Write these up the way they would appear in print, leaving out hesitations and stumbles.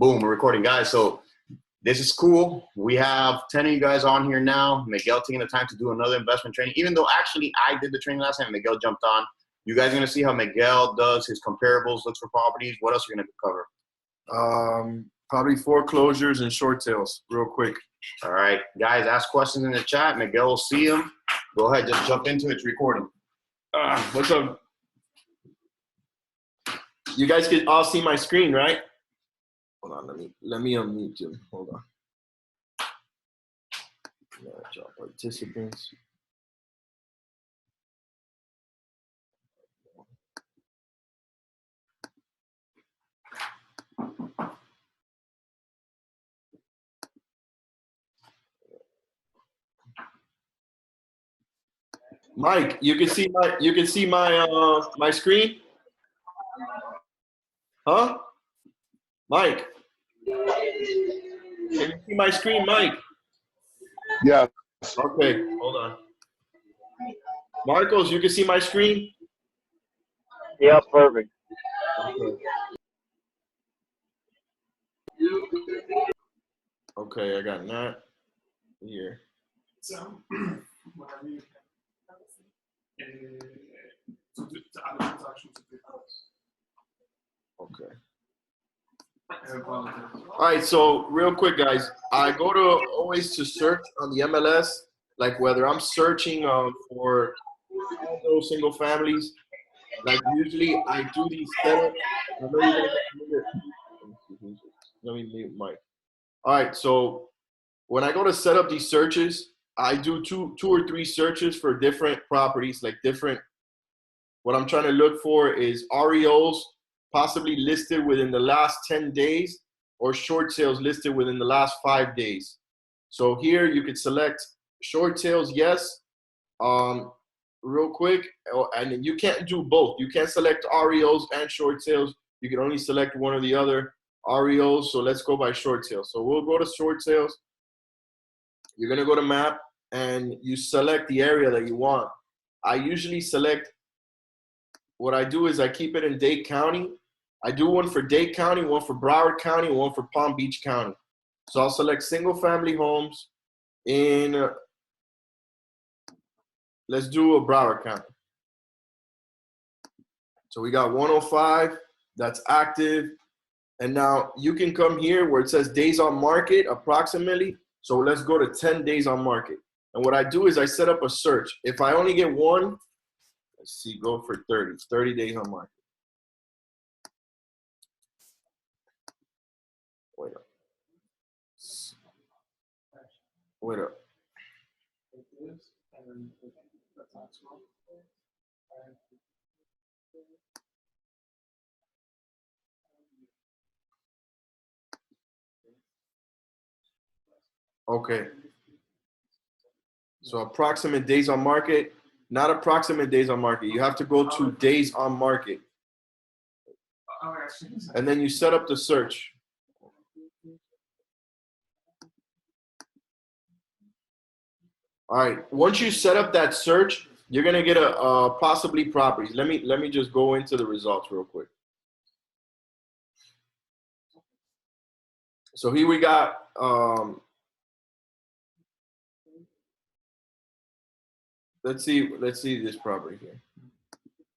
Boom, we're recording, guys. So this is cool. We have 10 of you guys on here now. Miguel taking the time to do another investment training, even though actually I did the training last time. Miguel jumped on. You guys are going to see how Miguel does his comparables, looks for properties. What else are you going to cover? Probably foreclosures and short sales, real quick. All right, guys, ask questions in the chat. Miguel will see them. Go ahead, just jump into it. It's recording. What's up? You guys can all see my screen, right? Hold on, let me unmute you. Hold on. Job participants. Mike, you can see my screen? Huh? Mike. Can you see my screen, Mike? Yeah. Okay, hold on. Marcos, you can see my screen? Yeah, perfect. Okay, I got that here. Okay. All right, so real quick, guys, I go to always to search on the MLS, like whether I'm searching for those single families. Like usually, I do these setups. Let me mute Mike. All right, so when I go to set up these searches, I do two or three searches for different properties, like different. What I'm trying to look for is REOs possibly listed within the last 10 days or short sales listed within the last 5 days. So here you could select short sales, yes, real quick, and you can't do both. You can't select REOs and short sales. You can only select one or the other. REOs, so let's go by short sales. So we'll go to short sales. You're gonna go to map and you select the area that you want. I usually select, what I do is I keep it in Dade County. I do one for Dade County, one for Broward County, one for Palm Beach County. So I'll select single family homes in, let's do a Broward County. So we got 105, that's active. And now you can come here where it says days on market approximately. So let's go to 10 days on market. And what I do is I set up a search. If I only get one, let's see, go for 30 days on market. Wait up. Wait up. Okay. So approximate days on market, not approximate days on market. You have to go to days on market. And then you set up the search. All right. Once you set up that search, you're gonna get a possibly properties. Let me just go into the results real quick. So here we got let's see this property here.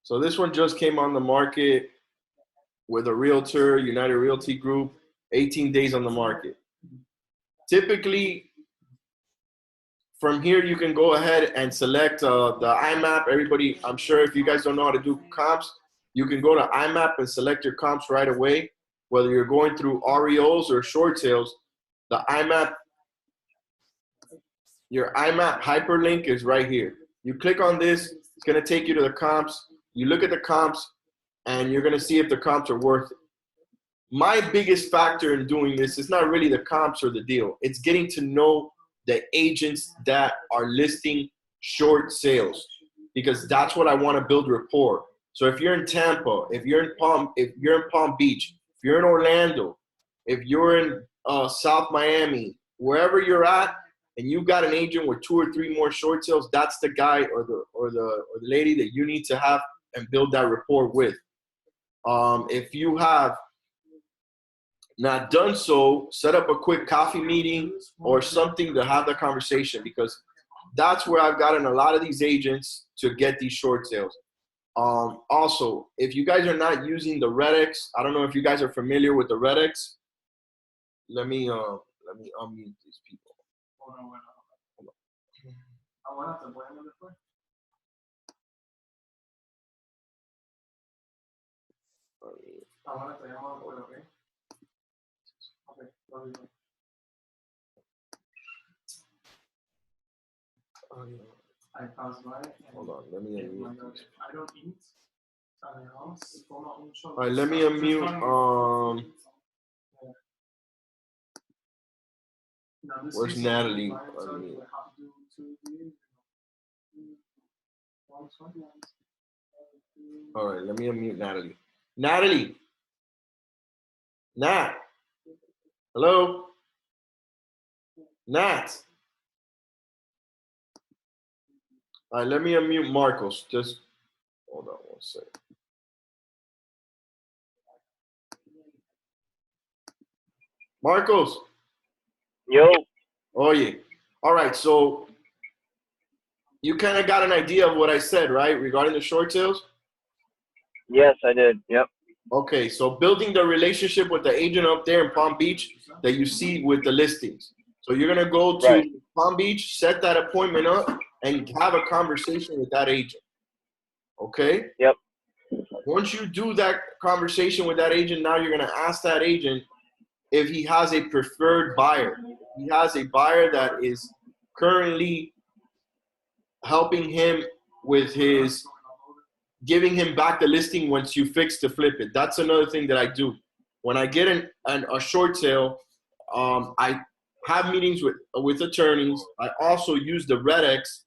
So this one just came on the market with a realtor, United Realty Group, 18 days on the market. Typically, from here, you can go ahead and select the IMAP. Everybody, I'm sure if you guys don't know how to do comps, you can go to IMAP and select your comps right away. Whether you're going through REOs or short sales, the IMAP, your IMAP hyperlink is right here. You click on this, it's gonna take you to the comps. You look at the comps, and you're gonna see if the comps are worth it. My biggest factor in doing this is not really the comps or the deal. It's getting to know the agents that are listing short sales, because that's what I want to build rapport. So if you're in Tampa, if you're in Palm Beach, if you're in Orlando, if you're in South Miami, wherever you're at, and you got an agent with 2 or 3 more short sales, that's the guy or the lady that you need to have and build that rapport with. If you have not done so, set up a quick coffee meeting or something to have the conversation, because that's where I've gotten a lot of these agents to get these short sales. Also, if you guys are not using the Redex, I don't know if you guys are familiar with the Redex. Let me unmute these people. Hold on, let me unmute these. All right, let me unmute. Where's Natalie? All right, let me unmute Natalie. Natalie. Nat. Hello. Nat. All right, let me unmute Marcos. Just hold on one second. Marcos. Yo. Oh, yeah. All right, so you kind of got an idea of what I said, right, regarding the short sales? Yes, I did. Yep. Okay, so building the relationship with the agent up there in Palm Beach that you see with the listings. So you're going to go to Right. Palm Beach, set that appointment up, and have a conversation with that agent. Okay? Yep. Once you do that conversation with that agent, now you're going to ask that agent if he has a preferred buyer. He has a buyer that is currently helping him with his giving him back the listing once you fix to flip it. That's another thing that I do. When I get a short sale, I have meetings with attorneys. I also use the Redex,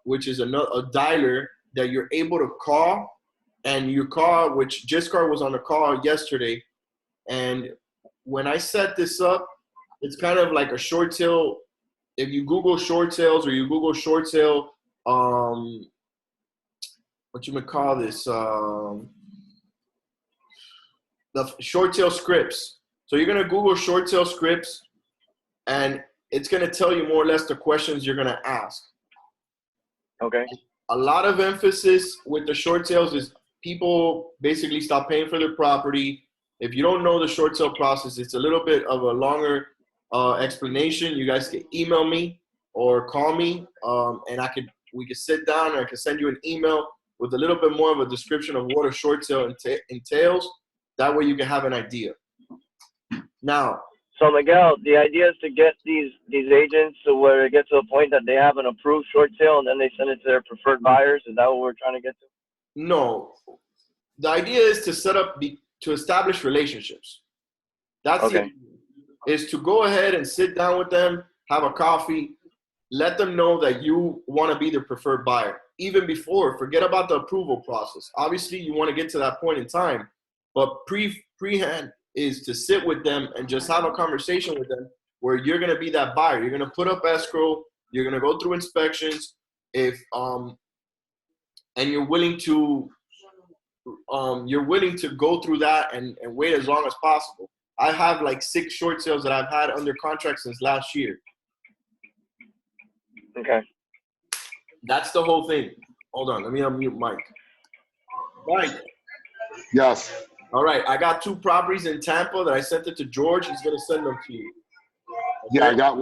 which is a dialer that you're able to call, and you call, which Giscard was on the call yesterday. And when I set this up, it's kind of like a short sale. If you Google short sales or you Google short sale, what you would call this, the short sale scripts. So you're gonna Google short sale scripts, and it's gonna tell you more or less the questions you're gonna ask. Okay. A lot of emphasis with the short sales is people basically stop paying for their property. If you don't know the short sale process, it's a little bit of a longer explanation. You guys can email me or call me, and we could sit down, and I can send you an email with a little bit more of a description of what a short sale entails. That way you can have an idea. Now, So Miguel, the idea is to get these agents to where it gets to a point that they have an approved short sale, and then they send it to their preferred buyers. Is that what we're trying to get to? no, the idea is to to establish relationships. That's okay. Is to go ahead and sit down with them, have a coffee, let them know that you want to be their preferred buyer. Even before, forget about the approval process. Obviously, you want to get to that point in time, but prehand is to sit with them and just have a conversation with them where you're going to be that buyer. You're going to put up escrow. You're going to go through inspections. And you're willing to go through that and wait as long as possible. I have like 6 short sales that I've had under contract since last year. Okay. That's the whole thing. Hold on, let me unmute Mike. Mike. Yes. All right, I got 2 properties in Tampa that I sent it to George. He's gonna send them to you. Okay? Yeah, I got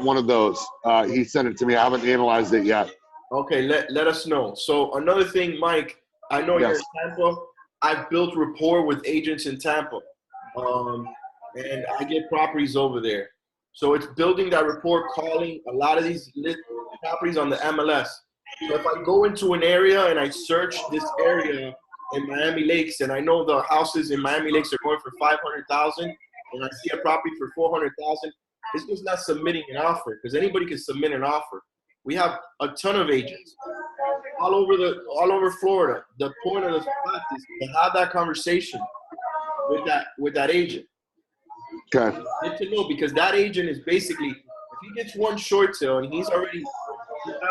one of those. He sent it to me. I haven't analyzed it yet. Okay, let us know. So another thing, Mike, I know you're in Tampa. I've built rapport with agents in Tampa. And I get properties over there. So it's building that rapport, calling a lot of these properties on the MLS. So if I go into an area and I search this area in Miami Lakes, and I know the houses in Miami Lakes are going for $500,000, and I see a property for $400,000, it's just not submitting an offer, because anybody can submit an offer. We have a ton of agents all over Florida. The point of the fact is to have that conversation with that agent. Okay. Good to know, because that agent is basically, if he gets one short sale and he's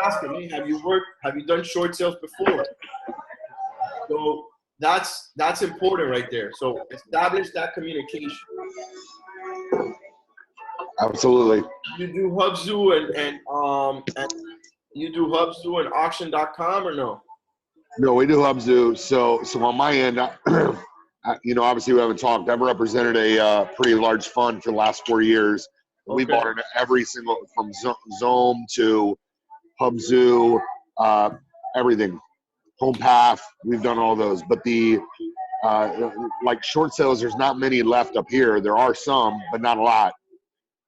asking, hey, have you done short sales before? So that's important right there. So establish that communication. Absolutely. You do Hubzu and you do Hubzu and auction.com or no? No, we do Hubzu. So on my end, obviously we haven't talked. I've represented a pretty large fund for the last 4 years. We Okay. bought into every single, from Zome to Hubzu, everything. Home Path, we've done all those. But the like short sales, there's not many left up here. There are some, but not a lot.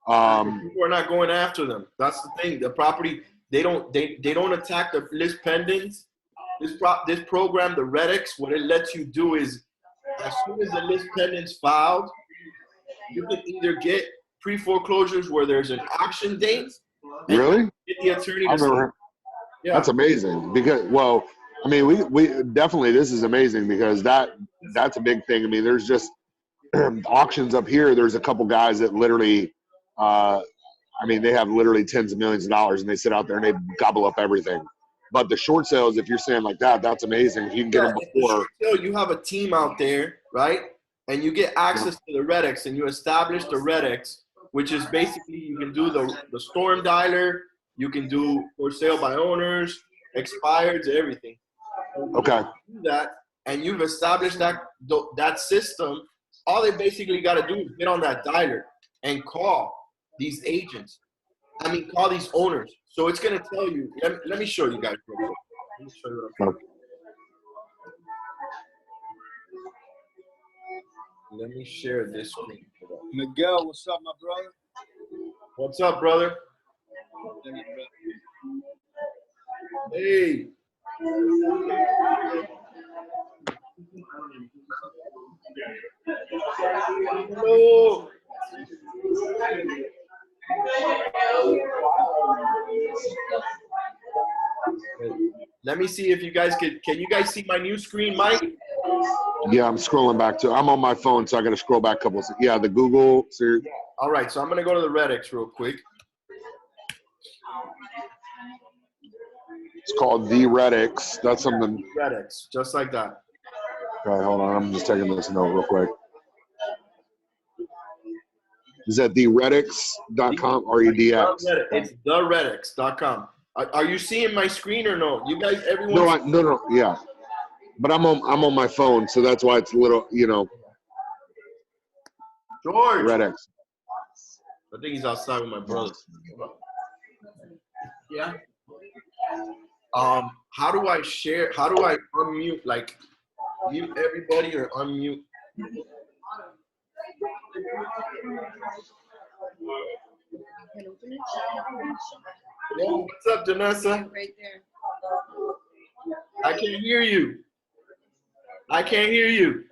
People are not going after them. That's the thing. The property, they don't attack the list pendants. This program, the Redix, what it lets you do is, as soon as the list pendant's filed, you can either get pre-foreclosures where there's an auction date. Really? Get the attorney to I've never heard. Yeah. That's amazing. Because, well, I mean, we definitely, this is amazing because that's a big thing. I mean, there's just auctions up here. There's a couple guys that literally, they have literally tens of millions of dollars and they sit out there and they gobble up everything. But the short sales, if you're saying like that, that's amazing. If you can get them before. You have a team out there, right? And you get access to the Redix and you establish the Redix, which is basically you can do the storm dialer, you can do for sale by owners, expired, everything. Okay. Do that, and you've established that system. All they basically got to do is get on that dialer and call these agents. Call these owners. So it's going to tell you. Let me show you guys real quick. Let me show you what I'm talking about. Let me share this screen. Miguel, what's up, my brother? What's up, brother? Hey. Hello. Let me see if you guys can you guys see my new screen, Mike? Yeah, I'm scrolling back to, I'm on my phone, so I got to scroll back a couple. Yeah, the Google. So all right, so I'm going to go to the Redix real quick. it's called the Redix. That's something. Redix, just like that. Okay, hold on. I'm just taking this note real quick. Is that theredix.com or EDX? It's theredix.com. Are you seeing my screen or no? You guys, everyone? No, yeah. But I'm on my phone, so that's why it's a little, George. Redix. I think he's outside with my brother. Yeah. How do I share? How do I unmute? Like, mute everybody or unmute? Yo, what's up, Janessa? Right there. I can't hear you. I can't hear you.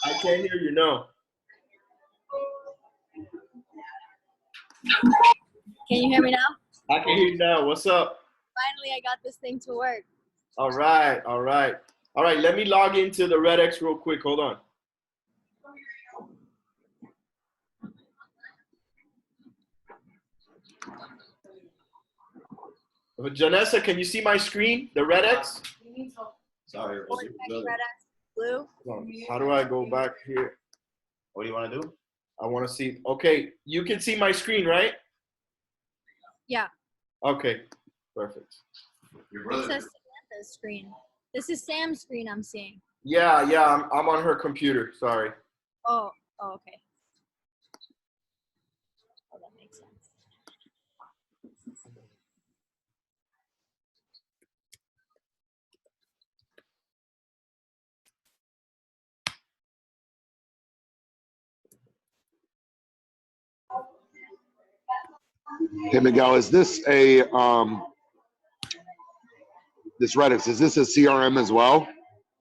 I can't hear you, no. Can you hear me now? I can hear you now. What's up? Finally, I got this thing to work. All right. Let me log into the Redix real quick. Hold on. Janessa, can you see my screen? The Redix? Sorry. Blue. How do I go back here? What do you want to do? I want to see. Okay, you can see my screen, right? Yeah. Okay, perfect. It says Samantha's screen. This is Sam's screen I'm seeing. Yeah, I'm on her computer. Sorry. Oh, okay. Oh, that makes sense. Hey, Miguel, is this a this Redix? Is this a CRM as well?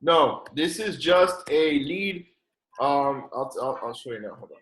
No, this is just a lead. I'll show you now. Hold on.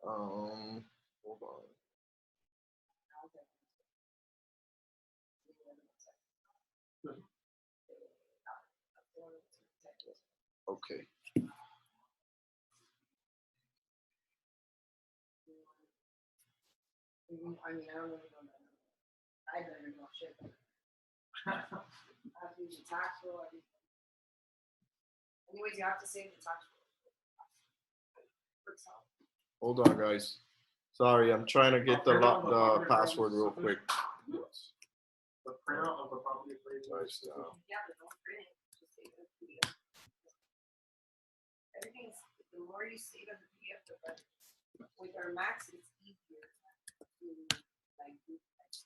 Hold on. Okay. I mean, I don't really know that. I don't even know shit. I have to use the tax roll. Anyways, you have to save the tax roll. Hold on, guys. Sorry, I'm trying to get the password real quick. The printout of the property appraisal. Yeah, but don't print it. Just save it as PDF. Everything's, the more you save as a PDF, the better. With our Macs, it's easier to like do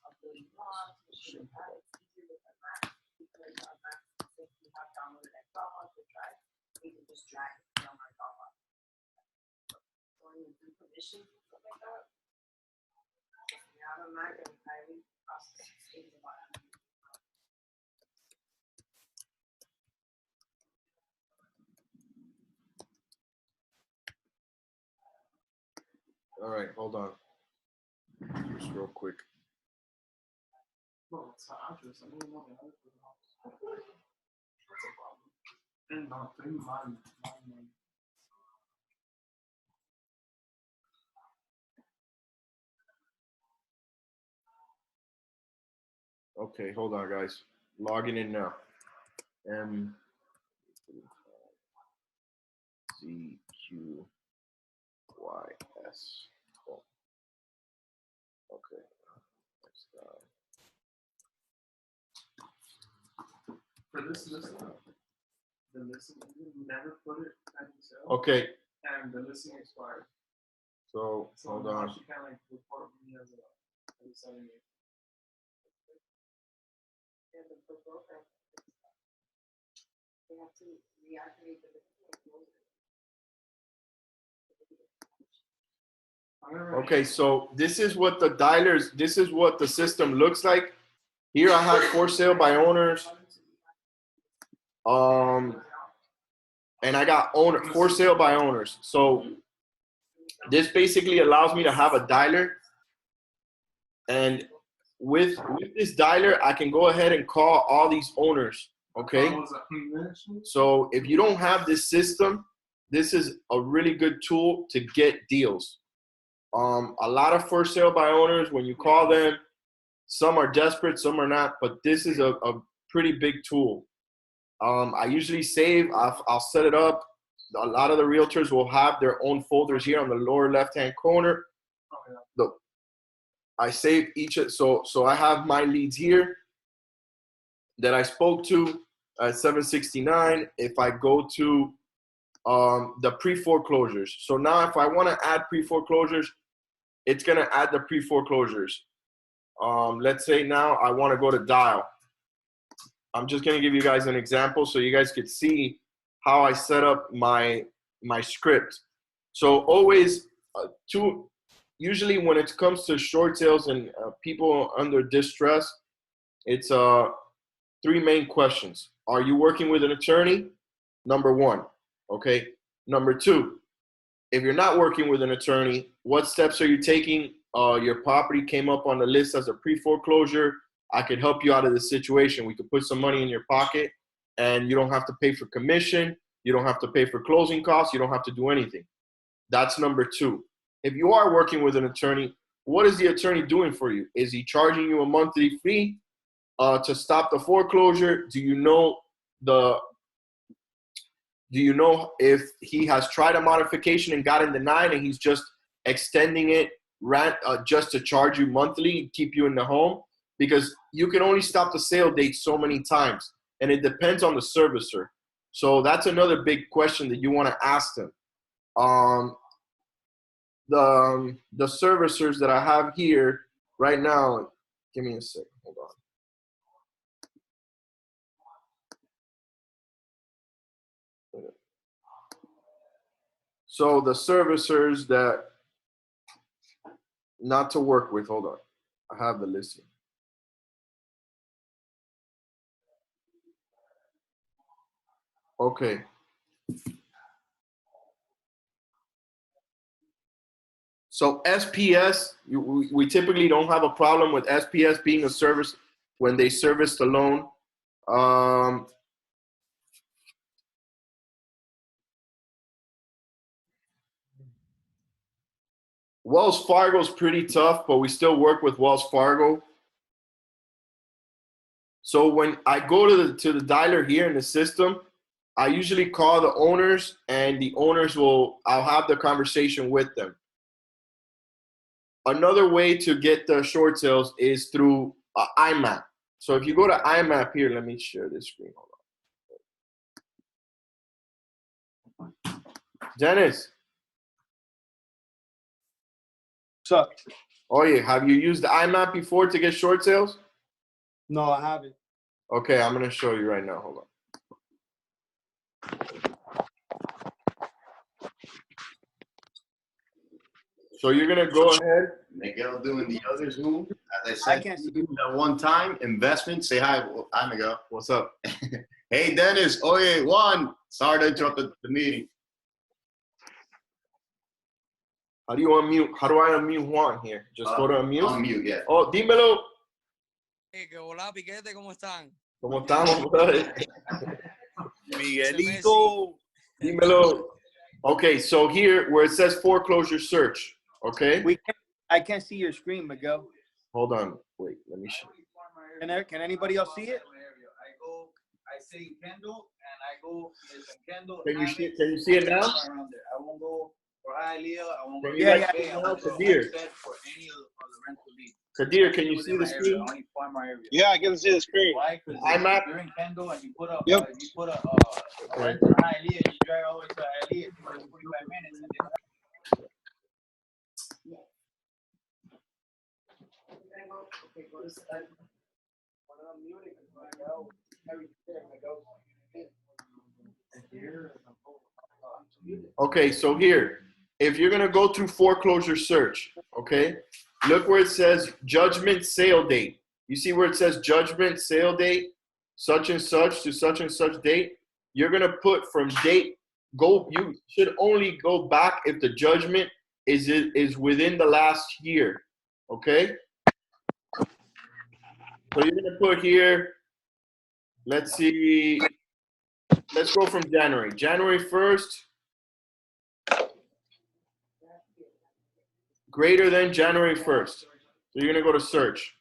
uploading logs and shit like that. It's easier with our Mac because our Mac, since we have downloaded like Dropbox or Drive, we can just drag it on our Dropbox. So when you do permissions and stuff like that, if you have a Mac, and highly process things about it. All right, hold on. Just real quick. No, it's not address. I don't know the other house. That's a problem. And not three mine. Okay, hold on, guys. Logging in now. M Z Q Y S. Oh. Okay. Next For this listing, the listing, you never put it at the sale. Okay, And the listing expired. so So hold now on. she can't like report me as a selling it. And the broker, they have to reactivate the Okay, so this is what the dialers, this is what the system looks like. Here I have for sale by owners. And I got owner for sale by owners. So this basically allows me to have a dialer. And with this dialer, I can go ahead and call all these owners. Okay. So if you don't have this system, this is a really good tool to get deals. A lot of for sale by owners, when you call them, some are desperate, some are not, but this is a pretty big tool. I usually save, I'll set it up. A lot of the realtors will have their own folders here on the lower left-hand corner. I save each, so I have my leads here that I spoke to at 769. If I go to the pre-foreclosures. So now if I want to add pre-foreclosures, it's going to add the pre-foreclosures. Let's say now I want to go to dial. I'm just going to give you guys an example so you guys could see how I set up my script. So always usually when it comes to short sales and people under distress, it's 3 main questions. Are you working with an attorney? Number 1. Okay. Number 2, if you're not working with an attorney, what steps are you taking? Your property came up on the list as a pre-foreclosure. I could help you out of this situation. We could put some money in your pocket and you don't have to pay for commission. You don't have to pay for closing costs. You don't have to do anything. That's number 2. If you are working with an attorney, what is the attorney doing for you? Is he charging you a monthly fee to stop the foreclosure? Do you know if he has tried a modification and gotten denied and he's just extending it just to charge you monthly, keep you in the home? Because you can only stop the sale date so many times, and it depends on the servicer. So that's another big question that you want to ask them. The servicers that I have here right now, give me a second, hold on. So the servicers that not to work with, hold on. I have the listing. Okay. So SPS, we typically don't have a problem with SPS being a service when they service the loan. Wells Fargo's pretty tough, but we still work with Wells Fargo. So when I go to the dialer here in the system, I usually call the owners, and the owners I'll have the conversation with them. Another way to get the short sales is through IMAP. So if you go to IMAP here, let me share this screen. Hold on. Dennis. What's up? Oh yeah, have you used the IMAP before to get short sales? No, I haven't. Okay, I'm gonna show you right now. Hold on. So you're gonna go ahead. Miguel doing the other Zoom. As I I said, can't see. at one time, investment. Say hi. Hi, Miguel. What's up? Hey, Dennis. Oye, Juan. Sorry to interrupt the meeting. How do you unmute? How do I unmute Juan here? Just go to unmute. Unmute, yeah. Oh, dímelo. Que hola, Piquete, ¿cómo están? ¿Cómo estamos, brother? Miguelito. Dímelo. Okay, so here where it says foreclosure search, okay? I can't see your screen, Miguel. Hold on. Wait, let me show you. Can anybody else see it? I say Kendall, and I go Kendall. Can you see it now? I won't go for Hialeah. I won't go. Yeah, yeah. I won't go Kadir. for any of the rental leads. Kadir, can you see the Within my area, screen? I only farm my area. Yeah, I can see the screen. Why? Because IMAP? you're in Kendall and you put a Yep. you put a rent in Hialeah, you drive all the way to Hialeah, it's like 45 minutes. And Okay, so here, if you're gonna go through foreclosure search, okay, look where it says judgment sale date. You see where it says judgment sale date, such and such to such and such date? You're gonna put from date, you should only go back if the judgment is within the last year, okay? So you're gonna put here, let's see, let's go from January. January 1st, greater than January 1st. So you're gonna go to search.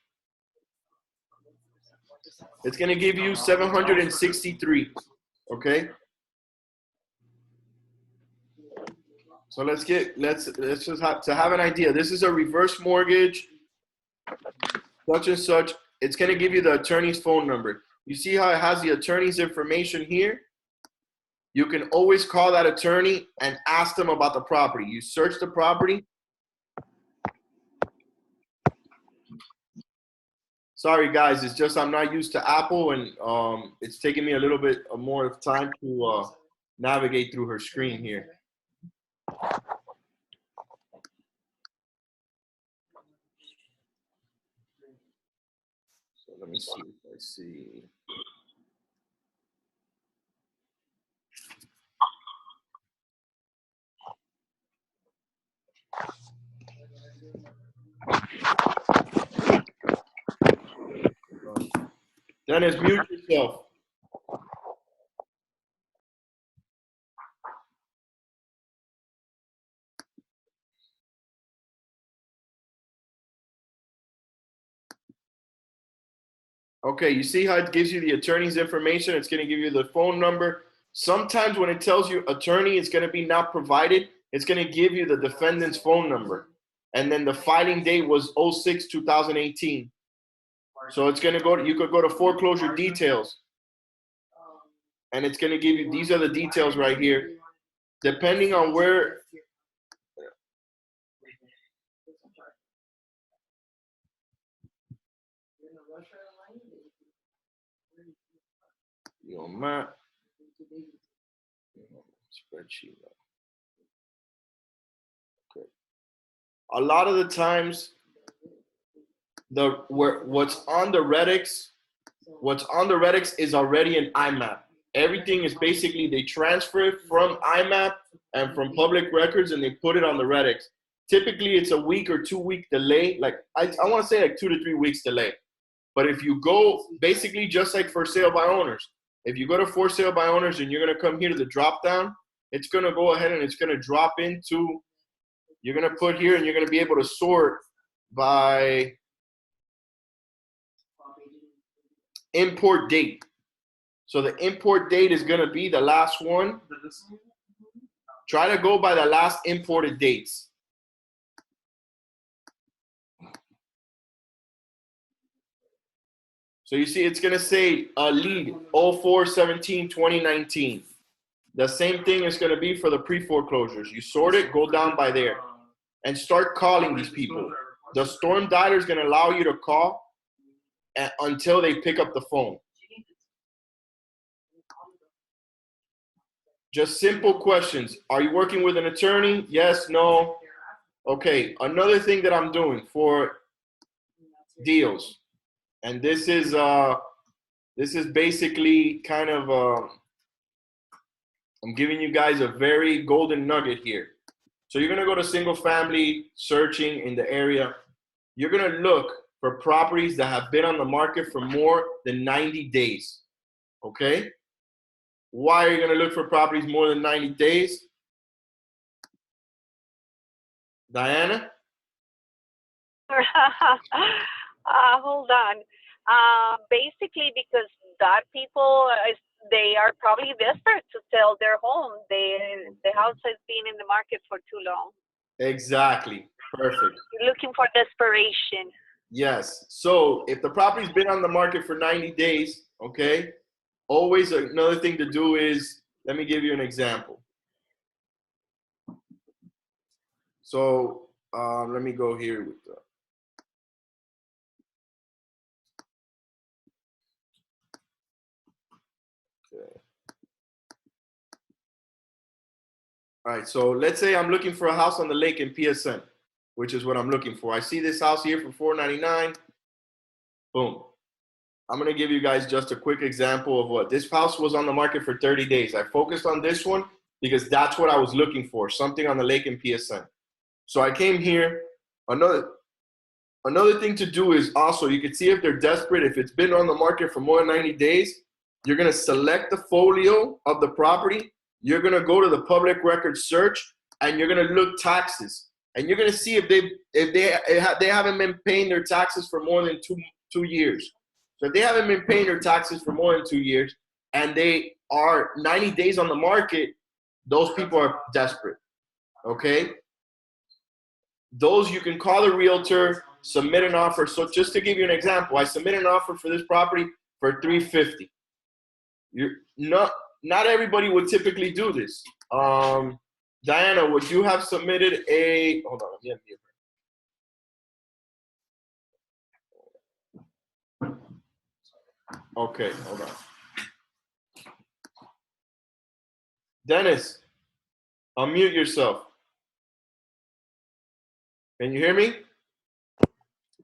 It's gonna give you 763, okay? So let's just have an idea. This is a reverse mortgage, such and such. It's gonna give you the attorney's phone number. You see how it has the attorney's information here? You can always call that attorney and ask them about the property. You search the property. Sorry guys, it's just I'm not used to Apple, and it's taking me a little bit more of time to navigate through her screen here. So let me see if I see. Dennis, mute yourself. Okay, you see how it gives you the attorney's information? It's going to give you the phone number. Sometimes when it tells you attorney is going to be not provided, it's going to give you the defendant's phone number. And then the filing date was 06-2018. So it's going to go, you could go to foreclosure details. And it's going to give you, these are the details right here. Depending on where, your map, spreadsheet. Okay. A lot of the times, what's on the Redix is already an IMAP. Everything is basically, they transfer it from IMAP and from public records, and they put it on the Redix. typically it's a week or 2 week delay. Like I want to say like 2 to 3 weeks delay. But if you go basically just like for sale by owners, if you go to for sale by owners and you're going to come here to the drop down, it's going to go ahead and it's going to drop into, you're going to put here and you're going to be able to sort by import date. So the import date is going to be the last one. Try to go by the last imported dates. So you see, it's going to say lead 04/17/2019. The same thing is going to be for the pre-foreclosures. You sort it, go down by there, and start calling these people. The storm dialer is going to allow you to call until they pick up the phone. Just simple questions. Are you working with an attorney? Yes, no. Okay, another thing that I'm doing for deals, and this is basically kind of I'm giving you guys a very golden nugget here. So you're gonna go to single family searching in the area. You're gonna look for properties that have been on the market for more than 90 days. Okay? Why are you gonna look for properties more than 90 days? Diana? Hold on. Basically, because that people, they are probably desperate to sell their home. The house has been in the market for too long. Exactly. Perfect. You're looking for desperation. Yes. So if the property's been on the market for 90 days, okay, always another thing to do is, let me give you an example. So let me go here with the, okay. All right, so let's say I'm looking for a house on the lake in PSN, which is what I'm looking for. I see this house here for $499. Boom. I'm gonna give you guys just a quick example of what this house was on the market for 30 days. I focused on this one because that's what I was looking for, something on the lake in PSN. So I came here. Another thing to do is also, you can see if they're desperate, if it's been on the market for more than 90 days, you're gonna select the folio of the property. You're gonna go to the public record search and you're gonna look taxes. And you're gonna see if they haven't been paying their taxes for more than two years. So if they haven't been paying their taxes for more than 2 years and they are 90 days on the market, those people are desperate, okay? Those you can call the realtor, submit an offer. So just to give you an example, I submitted an offer for this property for $350. You're not everybody would typically do this. Diana, would you have submitted a, hold on, let me unmute her. Okay, hold on. Dennis, unmute yourself. Can you hear me?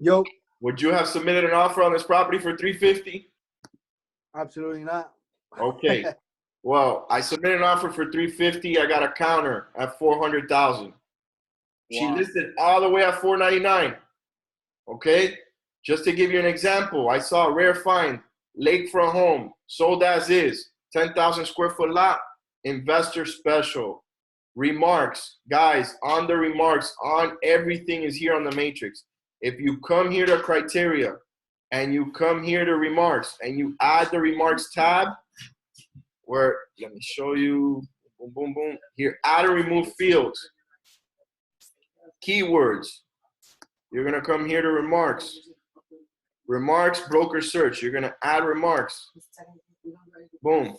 Yo, Would you have submitted an offer on this property for $350? absolutely not. Okay. Well, I submitted an offer for $350. I got a counter at $400,000. She Wow. listed all the way at $499. Okay. Just to give you an example, I saw a rare find, lakefront home, sold as is, 10,000 square foot lot, investor special. Remarks, guys, on the remarks, on everything is here on the matrix. If you come here to criteria and you come here to remarks and you add the remarks tab, where, let me show you, boom, boom, boom. Here, add or remove fields. Keywords. You're gonna come here to remarks. Remarks, broker search. You're gonna add remarks. Boom.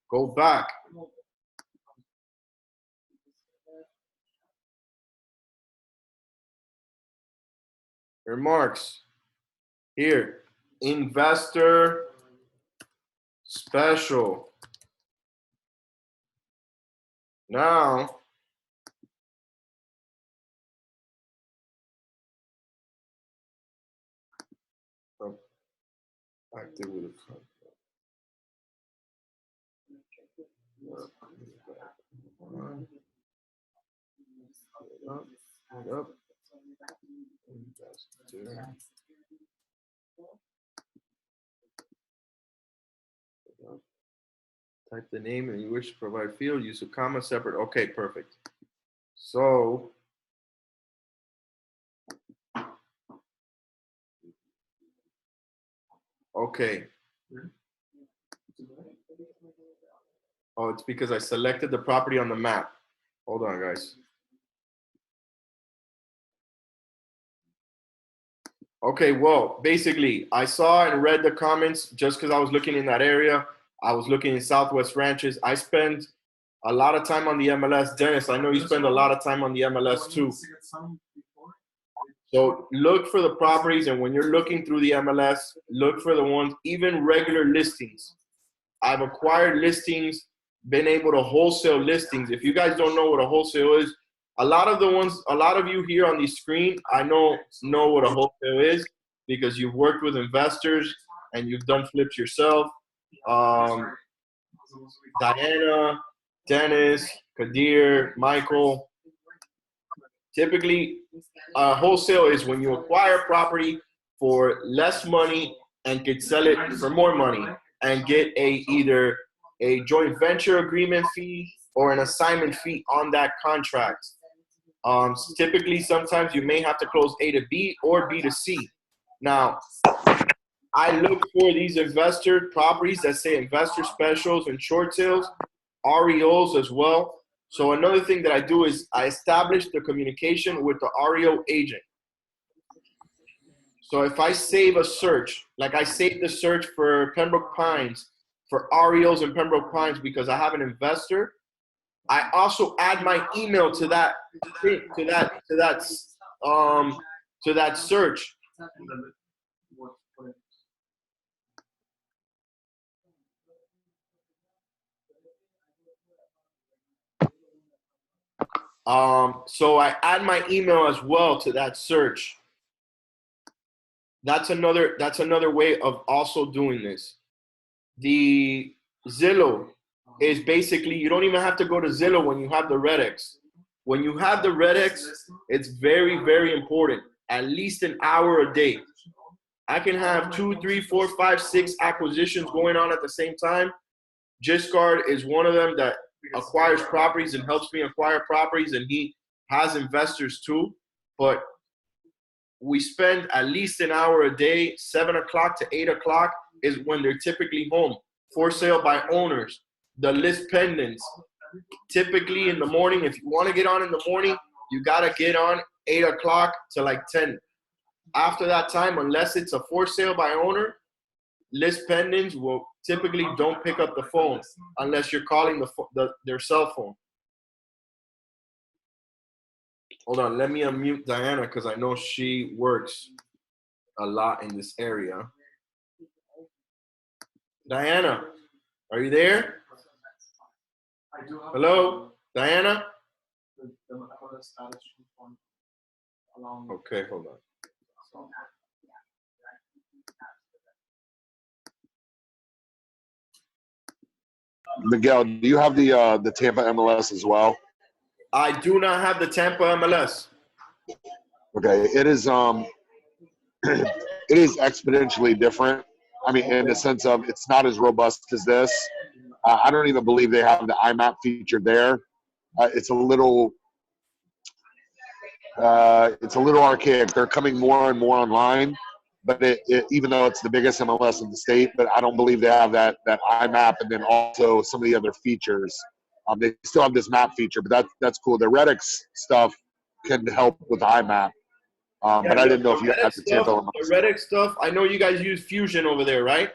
Go back. Remarks. Here, investor special. Now, active with a Yep. Type the name and you wish to provide field. Use a comma separate. Okay, perfect. So okay. Oh, it's because I selected the property on the map. Hold on, guys. Okay, well, basically, I saw and read the comments just because I was looking in that area. I was looking in Southwest Ranches. I spend a lot of time on the MLS. Dennis, I know you spend a lot of time on the MLS too. So look for the properties, and when you're looking through the MLS, look for the ones, even regular listings. I've acquired listings, been able to wholesale listings. If you guys don't know what a wholesale is, a lot of you here on the screen, I know what a wholesale is because you've worked with investors and you've done flips yourself. Diana, Dennis, Kadir, Michael. Typically, wholesale is when you acquire property for less money and could sell it for more money and get either a joint venture agreement fee or an assignment fee on that contract. Typically, sometimes you may have to close A to B or B to C. Now, I look for these investor properties that say investor specials and short sales, REOs as well. So another thing that I do is I establish the communication with the REO agent. So if I save a search, like I saved the search for Pembroke Pines, for REOs in Pembroke Pines because I have an investor, I also add my email to that search. So I add my email as well to that search. That's another way of also doing this. The Zillow is basically, you don't even have to go to Zillow when you have the RedX. When you have the RedX, it's very, very important. At least an hour a day. I can have 2, 3, 4, 5, 6 acquisitions going on at the same time. Giscard is one of them that acquires properties and helps me acquire properties, and he has investors too. But we spend at least an hour a day. 7 o'clock to 8 o'clock is when they're typically home. For sale by owners. The list pendants. Typically in the morning, if you want to get on in the morning, you got to get on 8 o'clock to like 10. After that time, unless it's a for sale by owner, list pendants will typically don't pick up the phone unless you're calling their cell phone. Hold on, let me unmute Diana because I know she works a lot in this area. Diana, are you there? Hello, Diana? Okay, hold on. Miguel, do you have the Tampa MLS as well? I do not have the Tampa MLS. Okay, it is it is exponentially different. I mean, in the sense of it's not as robust as this. I don't even believe they have the IMAP feature there. It's a little archaic. They're coming more and more online, but even though it's the biggest MLS in the state, but I don't believe they have that IMAP and then also some of the other features. They still have this map feature, but that's cool. The Redix stuff can help with the IMAP. But I didn't know if you had the Tampa MLS. The Redix stuff, I know you guys use Fusion over there, right?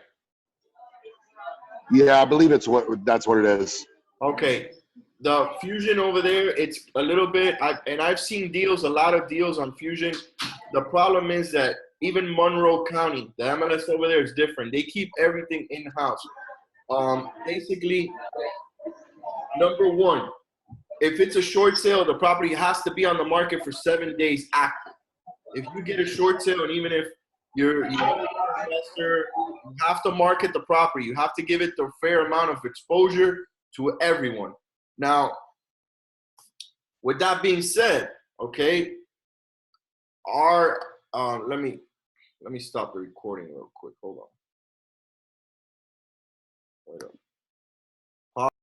Yeah, I believe that's what it is. Okay. The Fusion over there, it's a little bit, I've seen deals, a lot of deals on Fusion. The problem is that even Monroe County, the MLS over there is different. They keep everything in-house. Basically, number one, if it's a short sale, the property has to be on the market for 7 days active. If you get a short sale, and even if you're an investor, you have to market the property. You have to give it the fair amount of exposure to everyone. Now, with that being said, okay, our let me stop the recording real quick. Hold on. Wait up.